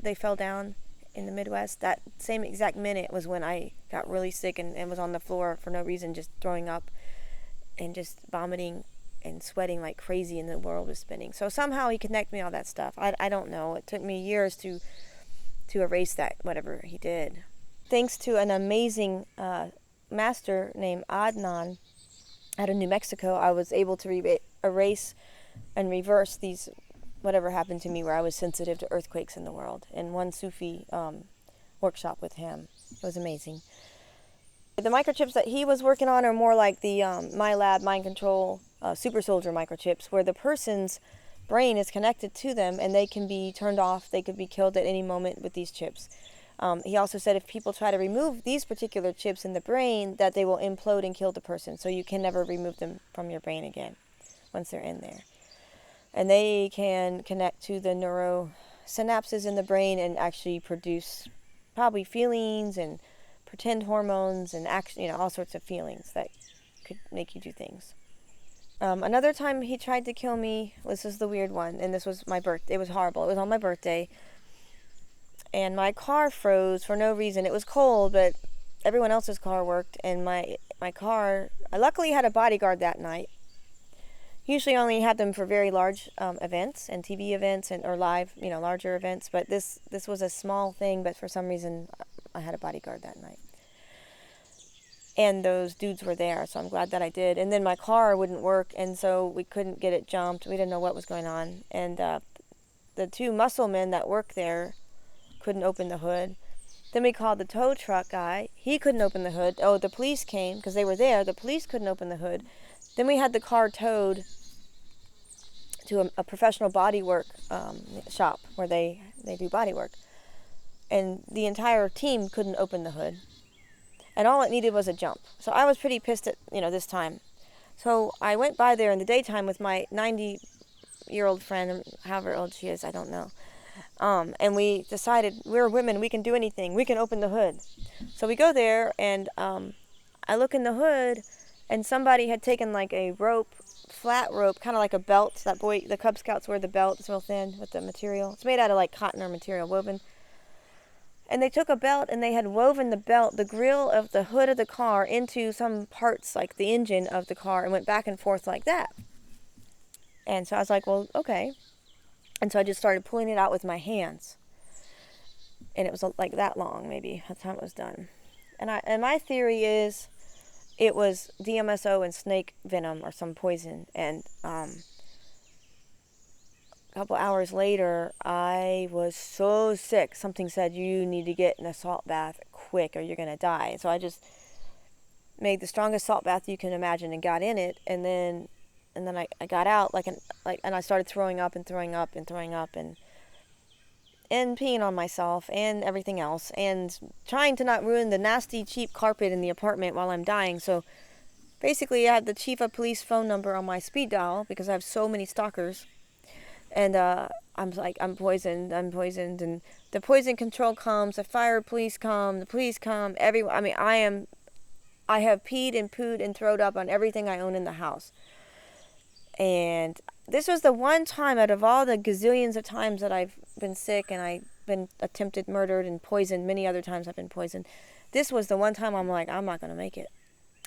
they fell down in the Midwest. That same exact minute was when I got really sick and was on the floor for no reason, just throwing up and just vomiting and sweating like crazy, and the world was spinning. So somehow he connected me all that stuff. I don't know. It took me years to erase that, whatever he did. Thanks to an amazing master named Adnan out of New Mexico, I was able to erase and reverse these, whatever happened to me where I was sensitive to earthquakes in the world. In one Sufi workshop with him. It was amazing. The microchips that he was working on are more like the Milab mind control super soldier microchips, where the person's brain is connected to them and they can be turned off. They could be killed at any moment with these chips. He also said if people try to remove these particular chips in the brain, that they will implode and kill the person. So you can never remove them from your brain again once they're in there. And they can connect to the neurosynapses in the brain and actually produce probably feelings and pretend hormones and all sorts of feelings that could make you do things. Another time he tried to kill me, this is the weird one, and this was my birthday. It was horrible. It was on my birthday, and my car froze for no reason. It was cold, but everyone else's car worked, and my car, I luckily had a bodyguard that night. Usually only had them for very large events and TV events or live, larger events, but this was a small thing, but for some reason I had a bodyguard that night. And those dudes were there, so I'm glad that I did. And then my car wouldn't work, and so we couldn't get it jumped. We didn't know what was going on. And the two muscle men that worked there couldn't open the hood. Then we called the tow truck guy. He couldn't open the hood. Oh, the police came because they were there. The police couldn't open the hood. Then we had the car towed to a professional bodywork shop where they do bodywork. And the entire team couldn't open the hood. And all it needed was a jump. So I was pretty pissed at, this time. So I went by there in the daytime with my 90-year-old friend, however old she is, I don't know. And we decided, we're women, we can do anything. We can open the hood. So we go there, and I look in the hood, and somebody had taken like a rope, flat rope, kind of like a belt. The Cub Scouts wear the belt. It's real thin with the material. It's made out of like cotton or material woven. And they took a belt and they had woven the grill of the hood of the car into some parts like the engine of the car and went back and forth like that. And so I was like, well, okay. And so I just started pulling it out with my hands. And it was like that long, maybe, by the time it was done. And my theory is it was DMSO and snake venom or some poison. And a couple hours later, I was so sick. Something said, you need to get in a salt bath quick or you're going to die. So I just made the strongest salt bath you can imagine and got in it. And then I got out and I started throwing up and peeing on myself and everything else and trying to not ruin the nasty, cheap carpet in the apartment while I'm dying. So basically I had the chief of police phone number on my speed dial because I have so many stalkers. And I'm like, I'm poisoned, and the poison control comes, the fire police come, the police come, everyone. I mean, I have peed and pooed and throwed up on everything I own in the house. And this was the one time out of all the gazillions of times that I've been sick and I've been attempted murdered and poisoned, many other times I've been poisoned. This was the one time I'm like, I'm not going to make it.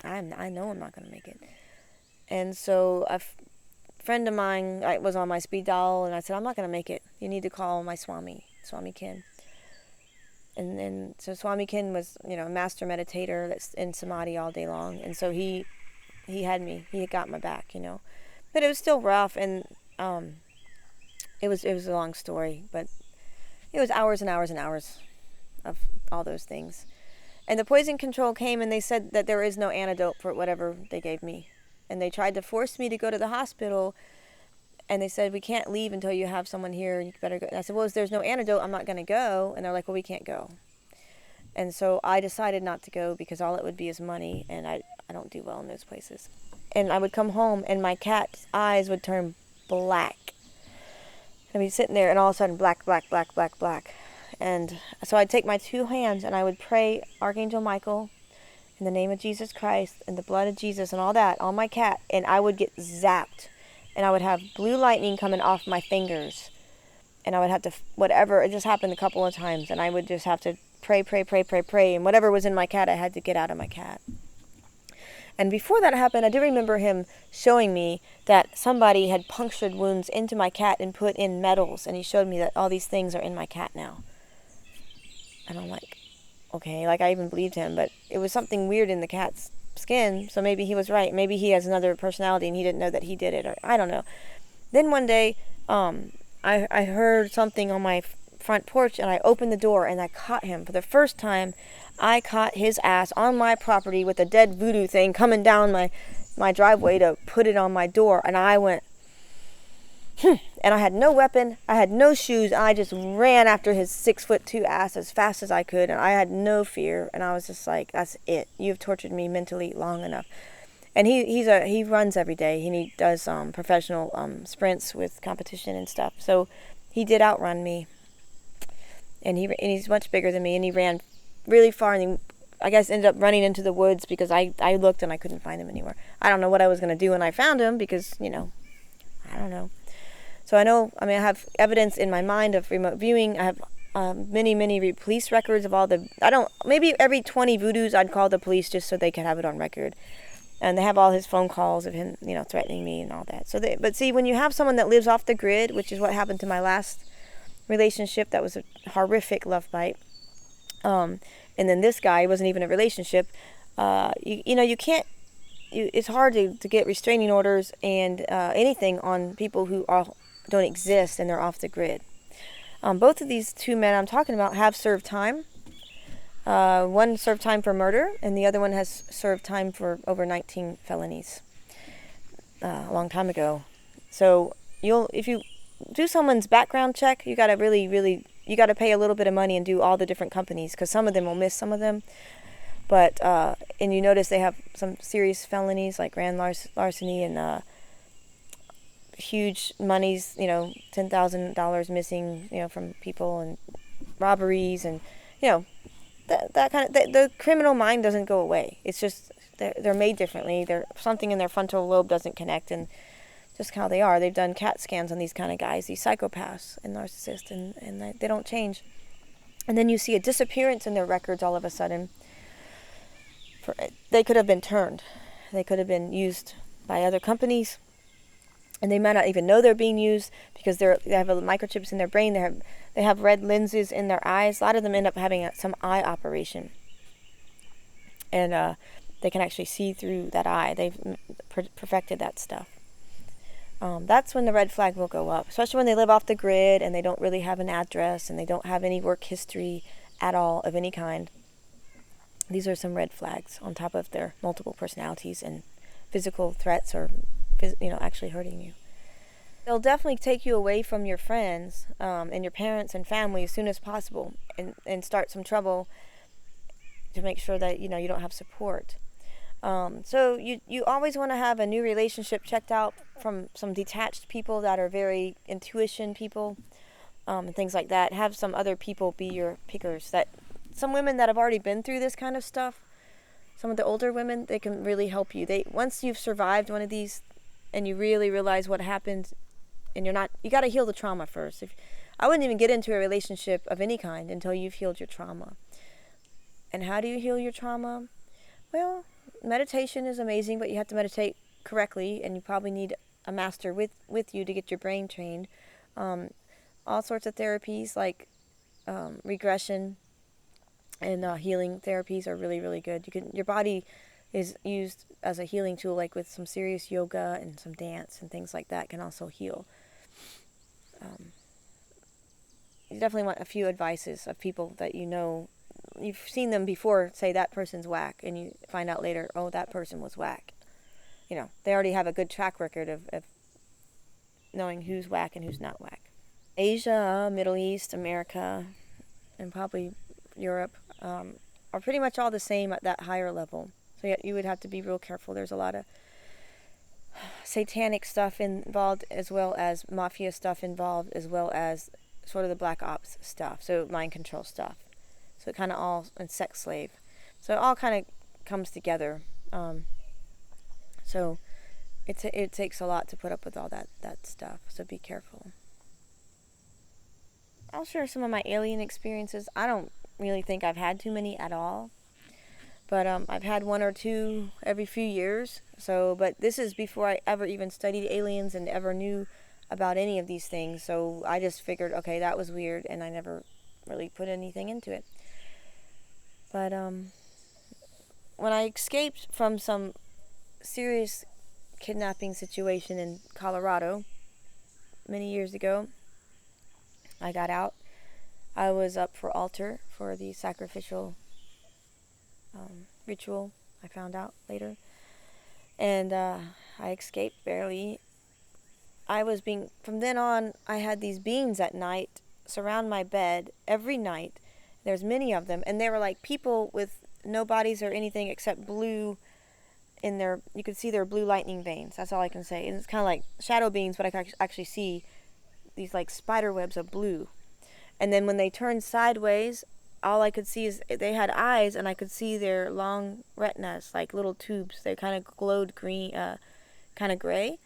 I know I'm not going to make it. And so friend of mine was on my speed dial, and I said, I'm not going to make it. You need to call my Swami Kin. And then, so Swami Kin was, a master meditator that's in samadhi all day long. And so he had got my back, But it was still rough, and it was a long story, but it was hours and hours and hours of all those things. And the poison control came and they said that there is no antidote for whatever they gave me. And they tried to force me to go to the hospital. And they said, we can't leave until you have someone here. You better go. And I said, well, if there's no antidote, I'm not going to go. And they're like, well, we can't go. And so I decided not to go because all it would be is money. And I don't do well in those places. And I would come home and my cat's eyes would turn black. I'd be sitting there and all of a sudden black, black, black, black, black. And so I'd take my 2 hands and I would pray Archangel Michael in the name of Jesus Christ and the blood of Jesus and all that on my cat. And I would get zapped. And I would have blue lightning coming off my fingers. And I would have to, whatever, it just happened a couple of times. And I would just have to pray, pray, pray, pray, pray. And whatever was in my cat, I had to get out of my cat. And before that happened, I do remember him showing me that somebody had punctured wounds into my cat and put in metals. And he showed me that all these things are in my cat now. And I'm like, okay, like I even believed him. But it was something weird in the cat's skin, so maybe he was right. Maybe he has another personality and he didn't know that he did it, or I don't know. Then one day, I heard something on my front porch, and I opened the door and I caught him. For the first time, I caught his ass on my property with a dead voodoo thing coming down my driveway to put it on my door, and I went, and I had no weapon, I had no shoes, and I just ran after his 6'2" ass as fast as I could, and I had no fear, and I was just like, that's it. You've tortured me mentally long enough. And he runs every day, and he does professional sprints with competition and stuff. So he did outrun me, and he's much bigger than me, and he ran really far, and he, I guess, ended up running into the woods because I looked and I couldn't find him anywhere. I don't know what I was going to do when I found him because, I don't know. So I have evidence in my mind of remote viewing. I have many police records of all the, maybe every 20 voodoos I'd call the police just so they could have it on record. And they have all his phone calls of him, threatening me and all that. But see, when you have someone that lives off the grid, which is what happened to my last relationship, that was a horrific love bite. And then this guy wasn't even a relationship. You can't, it's hard to get restraining orders and anything on people who don't exist and they're off the grid. Both of these 2 men I'm talking about have served time. One served time for murder, and the other one has served time for over 19 felonies a long time ago. So if you do someone's background check, you got to you got to pay a little bit of money and do all the different companies, because some of them will miss some of them. But and you notice they have some serious felonies like grand larceny and huge monies, $10,000 missing, from people, and robberies, and that kind of, the criminal mind doesn't go away. It's just they're made differently. Something in their frontal lobe doesn't connect, and just how they are. They've done CAT scans on these kind of guys, these psychopaths and narcissists, and they don't change. And then you see a disappearance in their records all of a sudden. They could have been turned. They could have been used by other companies, and they might not even know they're being used because they have microchips in their brain. They have red lenses in their eyes. A lot of them end up having some eye operation, and they can actually see through that eye. They've perfected that stuff. That's when the red flag will go up, especially when they live off the grid and they don't really have an address and they don't have any work history at all of any kind. These are some red flags on top of their multiple personalities and physical threats or actually hurting you. They'll definitely take you away from your friends and your parents and family as soon as possible, and start some trouble to make sure that you don't have support. So you always want to have a new relationship checked out from some detached people that are very intuition people, and things like that. Have some other people be your pickers. That some women that have already been through this kind of stuff, some of the older women, they can really help you. Once you've survived one of these and you really realize what happened, and you got to heal the trauma first. I wouldn't even get into a relationship of any kind until you've healed your trauma. And how do you heal your trauma? Well, meditation is amazing, but you have to meditate correctly, and you probably need a master with you to get your brain trained. All sorts of therapies like regression and healing therapies are really, really good. Your body is used as a healing tool, like with some serious yoga and some dance and things like that can also heal. You definitely want a few advices of people that you've seen them before say that person's whack, and you find out later, oh, that person was whack. You know, they already have a good track record of knowing who's whack and who's not whack. Asia, Middle East, America, and probably Europe are pretty much all the same at that higher level. So yeah, you would have to be real careful. There's a lot of satanic stuff involved, as well as mafia stuff involved, as well as sort of the black ops stuff, so mind control stuff. So it kind of all, and sex slave. So it all kind of comes together. So it takes a lot to put up with all that stuff, so be careful. I'll share some of my alien experiences. I don't really think I've had too many at all. But I've had one or two every few years. So, but this is before I ever even studied aliens and ever knew about any of these things. So I just figured, okay, that was weird, and I never really put anything into it. But when I escaped from some serious kidnapping situation in Colorado many years ago, I got out. I was up for altar for the sacrificial ritual, I found out later. And I escaped barely. From then on, I had these beings at night surround my bed every night. There's many of them, and they were like people with no bodies or anything except blue in their, you could see their blue lightning veins. That's all I can say. And it's kind of like shadow beings, but I could actually see these like spider webs of blue. And then when they turned sideways, all I could see is they had eyes, and I could see their long retinas, like little tubes. They kind of glowed green, kind of gray.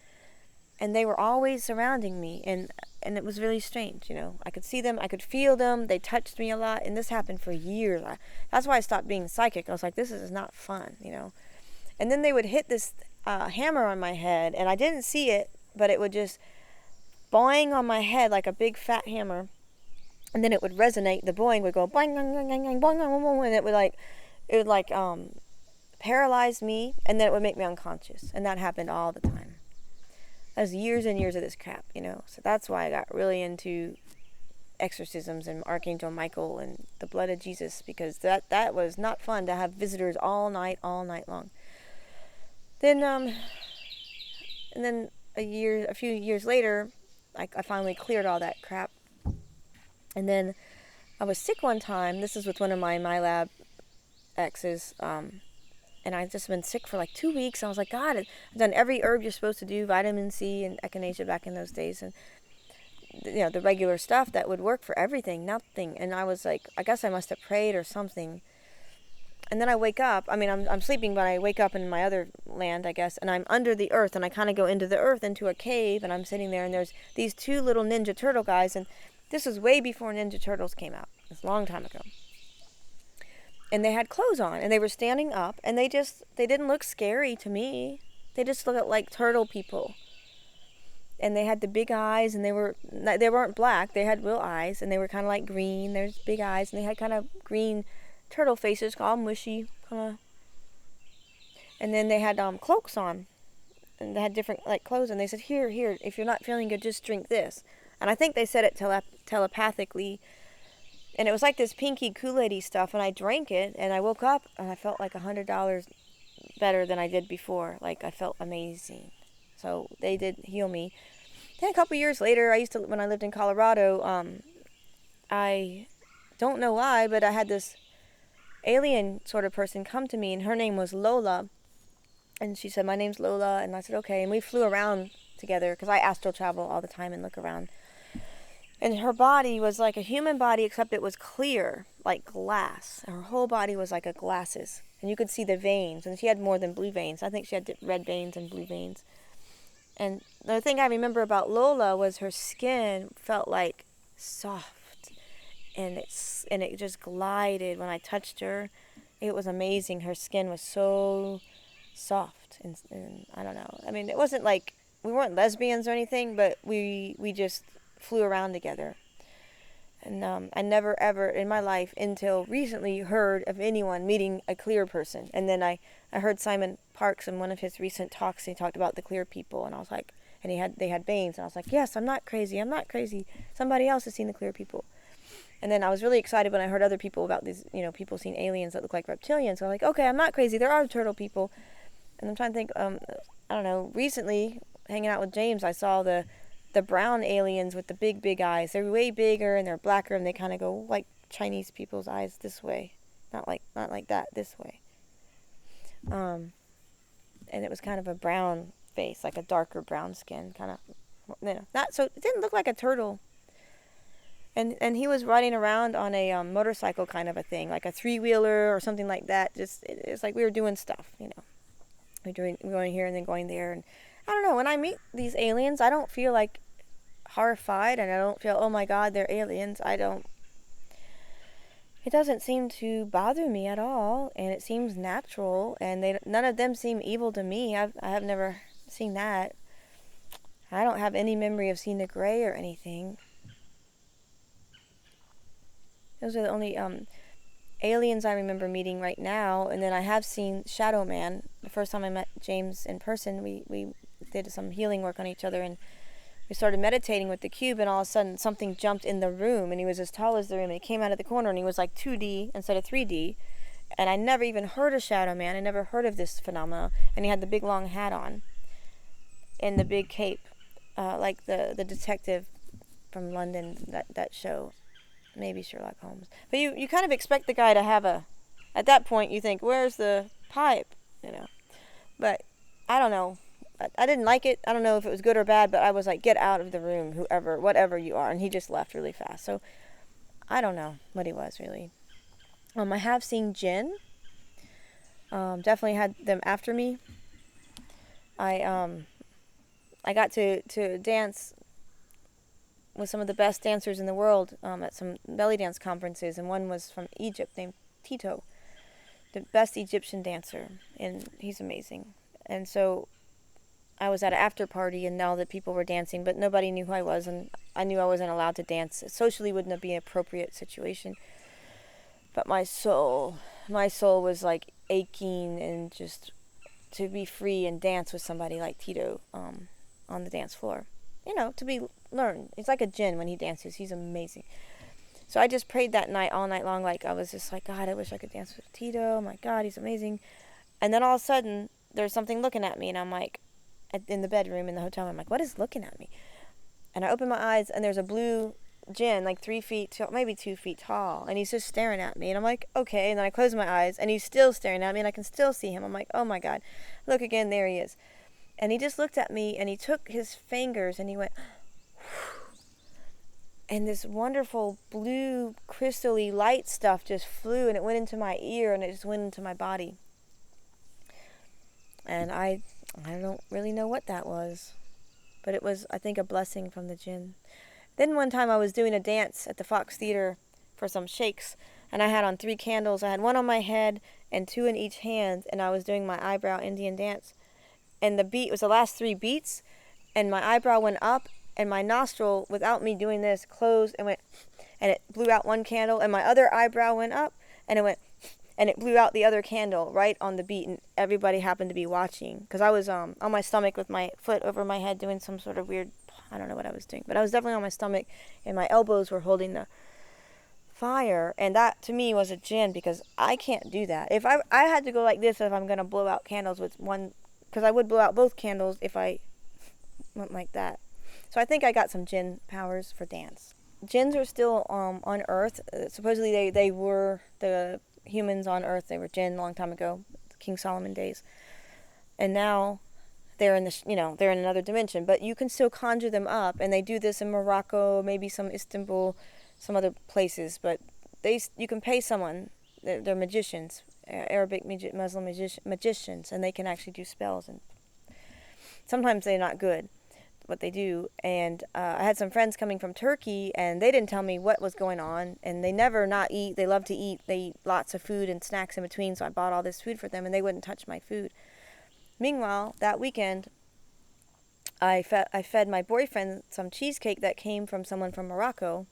And they were always surrounding me, and it was really strange, you know. I could see them, I could feel them, they touched me a lot, and this happened for years. That's why I stopped being psychic. I was like, this is not fun, you know. And then they would hit this hammer on my head, and I didn't see it, but it would just boing on my head like a big fat hammer. And then it would resonate. The boing would go boing, boing, boing, boing, boing, boing, boing, and it would paralyze me, and then it would make me unconscious. And that happened all the time. That was years and years of this crap, you know. So that's why I got really into exorcisms and Archangel Michael and the blood of Jesus, because that was not fun to have visitors all night long. Then and then a few years later, I finally cleared all that crap. And then I was sick one time. This is with one of my Milab exes. And I've just been sick for like 2 weeks. I was like, God, I've done every herb you're supposed to do, vitamin C and echinacea back in those days. And, you know, the regular stuff that would work for everything, nothing. And I was like, I guess I must have prayed or something. And then I wake up. I mean, I'm sleeping, but I wake up in my other land, I guess. And I'm under the earth. And I kind of go into the earth, into a cave. And I'm sitting there. And there's these two little Ninja Turtle guys. And this was way before Ninja Turtles came out. It's a long time ago. And they had clothes on, and they were standing up, and they didn't look scary to me. They just looked like turtle people. And they had the big eyes, and they weren't black. They had real eyes, and they were kind of like green. There's big eyes, and they had kind of green turtle faces, all mushy, kind of. And then they had cloaks on, and they had different like clothes, and they said, here, if you're not feeling good, just drink this. And I think they said it telepathically. And it was like this pinky Kool-Aid-y stuff, and I drank it, and I woke up, and I felt like $100 better than I did before. Like, I felt amazing. So they did heal me. Then a couple years later, when I lived in Colorado, I don't know why, but I had this alien sort of person come to me, and her name was Lola. And she said, my name's Lola, and I said, okay. And we flew around together, because I astral travel all the time and look around. And her body was like a human body, except it was clear, like glass. Her whole body was like a glasses. And you could see the veins. And she had more than blue veins. I think she had red veins and blue veins. And the thing I remember about Lola was her skin felt like soft. And it just glided when I touched her. It was amazing. Her skin was so soft. And I don't know. I mean, it wasn't like, we weren't lesbians or anything, but we just flew around together. And I never ever in my life until recently heard of anyone meeting a clear person. And then I heard Simon Parks in one of his recent talks. He talked about the clear people, and I was like, and they had veins, and I was like, yes, I'm not crazy. Somebody else has seen the clear people. And then I was really excited when I heard other people about these, people seeing aliens that look like reptilians. So I'm like, okay, I'm not crazy. There are turtle people. And I'm trying to think, I don't know, recently, hanging out with James, I saw the brown aliens with the big, big eyes. They're way bigger and they're blacker and they kind of go like Chinese people's eyes this way. Not like that, this way. And it was kind of a brown face, like a darker brown skin, kind of, not so, it didn't look like a turtle. And he was riding around on a motorcycle kind of a thing, like a three-wheeler or something like that. Just, it's like we were doing stuff, We're going here and then going there. And I don't know, when I meet these aliens, I don't feel like horrified, and I don't feel, oh my God, they're aliens. It doesn't seem to bother me at all, and it seems natural, and none of them seem evil to me. I have never seen that. I don't have any memory of seeing the gray or anything. Those are the only aliens I remember meeting right now. And then I have seen Shadow Man. The first time I met James in person, we did some healing work on each other, and we started meditating with the cube, and all of a sudden something jumped in the room, and he was as tall as the room, and he came out of the corner, and he was like 2D instead of 3D. And I never even heard of Shadow Man. I never heard of this phenomena. And he had the big long hat on and the big cape, like the detective from London, that show. Maybe Sherlock Holmes. But you kind of expect the guy to have at that point you think, where's the pipe? But I don't know. I didn't like it. I don't know if it was good or bad, but I was like, get out of the room, whatever you are. And he just left really fast. So I don't know what he was really. I have seen Jinn. Definitely had them after me. I got to dance with some of the best dancers in the world at some belly dance conferences, and one was from Egypt named Tito, the best Egyptian dancer, and he's amazing. And so I was at an after party, and all the people were dancing, but nobody knew who I was, and I knew I wasn't allowed to dance. Socially wouldn't be an appropriate situation. But my soul was like aching, and just to be free and dance with somebody like Tito on the dance floor. To learn. It's like a jinn when he dances. He's amazing. So I just prayed that night, all night long. Like, I was just like, God, I wish I could dance with Tito. Oh my God, he's amazing. And then all of a sudden, there's something looking at me, and I'm like, in the bedroom in the hotel, I'm like, what is looking at me? And I open my eyes, and there's a blue jinn, like 3 feet tall, maybe 2 feet tall, and he's just staring at me. And I'm like, okay. And then I close my eyes, and he's still staring at me, and I can still see him. I'm like, oh my God, look again, there he is. And he just looked at me, and he took his fingers, and he went, and this wonderful blue crystally light stuff just flew, and it went into my ear, and it just went into my body. And I don't really know what that was, but it was, I think, a blessing from the jinn. Then one time I was doing a dance at the Fox Theater for some shakes, and I had on 3 candles. I had 1 on my head and 2 in each hand, and I was doing my eyebrow Indian dance. And the beat was the last 3 beats, and my eyebrow went up, and my nostril, without me doing this, closed and went, and it blew out 1 candle, and my other eyebrow went up, and it went, and it blew out the other candle right on the beat, and everybody happened to be watching, because I was on my stomach with my foot over my head doing some sort of weird, I don't know what I was doing, but I was definitely on my stomach, and my elbows were holding the fire, and that to me was a jinn, because I can't do that. If I had to go like this if I'm going to blow out candles with one, because I would blow out both candles if I went like that. So I think I got some jinn powers for dance. Jinns are still on Earth. Supposedly they were the humans on Earth. They were jinn a long time ago, King Solomon days. And now they're in they're in another dimension. But you can still conjure them up, and they do this in Morocco, maybe some Istanbul, some other places. But you can pay someone. They're magicians, Arabic Muslim magicians, and they can actually do spells. And sometimes they're not good what they do. And I had some friends coming from Turkey, and they didn't tell me what was going on, and they never not eat. They love to eat. They eat lots of food and snacks in between, so I bought all this food for them, and they wouldn't touch my food. Meanwhile, that weekend, I fed my boyfriend some cheesecake that came from someone from Morocco,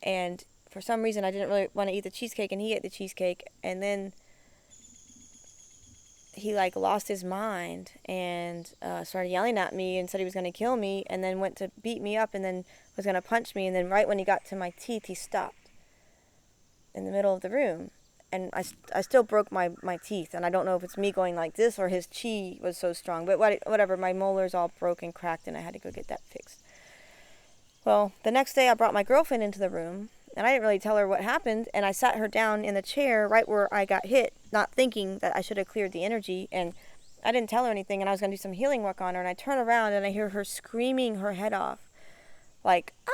and for some reason I didn't really want to eat the cheesecake, and he ate the cheesecake, and then he lost his mind and started yelling at me and said he was going to kill me, and then went to beat me up, and then was going to punch me, and then right when he got to my teeth, he stopped. in the middle of the room. And I still broke my teeth. And I don't know if it's me going like this or his chi was so strong. But whatever, my molars all broke and cracked, and I had to go get that fixed. Well, the next day I brought my girlfriend into the room, and I didn't really tell her what happened. And I sat her down in the chair right where I got hit, not thinking that I should have cleared the energy. And I didn't tell her anything, and I was going to do some healing work on her. And I turn around, and I hear her screaming her head off. Like, ah!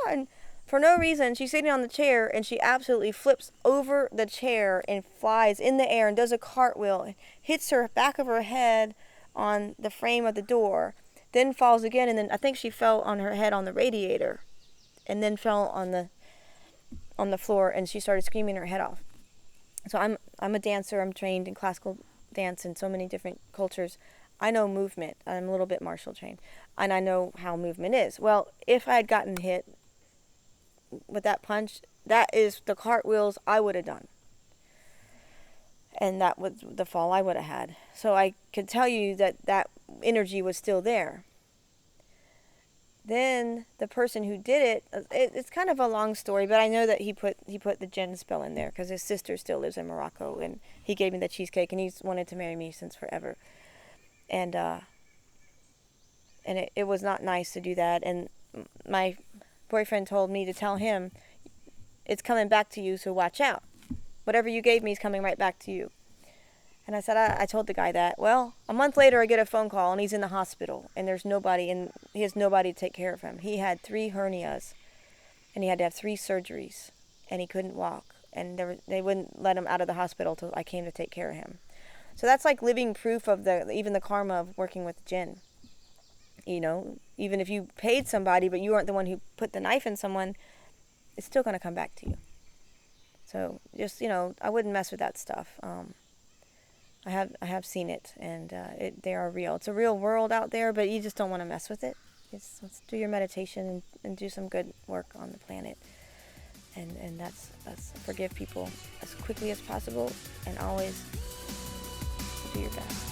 And for no reason, she's sitting on the chair, and she absolutely flips over the chair and flies in the air and does a cartwheel, hits her back of her head on the frame of the door, then falls again, and then I think she fell on her head on the radiator, and then fell on the floor, and she started screaming her head off. So I'm a dancer. I'm trained in classical dance in so many different cultures. I know movement. I'm a little bit martial trained, and I know how movement is. Well, if I had gotten hit with that punch, that is the cartwheels I would have done, and that was the fall I would have had. So I could tell you that energy was still there. Then the person who did it's kind of a long story, but I know that he put the jinn spell in there because his sister still lives in Morocco, and he gave me the cheesecake, and he's wanted to marry me since forever. And it was not nice to do that. And my boyfriend told me to tell him, it's coming back to you, so watch out. Whatever you gave me is coming right back to you. And I said, I told the guy that. Well, a month later, I get a phone call, and he's in the hospital, and there's nobody, and he has nobody to take care of him. He had 3 hernias, and he had to have 3 surgeries, and he couldn't walk, and they wouldn't let him out of the hospital till I came to take care of him. So that's like living proof of even the karma of working with jinn. You know, even if you paid somebody, but you weren't the one who put the knife in someone, it's still going to come back to you. So just, I wouldn't mess with that stuff. I have seen it, and they are real. It's a real world out there, but you just don't want to mess with it. Let's do your meditation and do some good work on the planet. And that's forgive people as quickly as possible, and always do your best.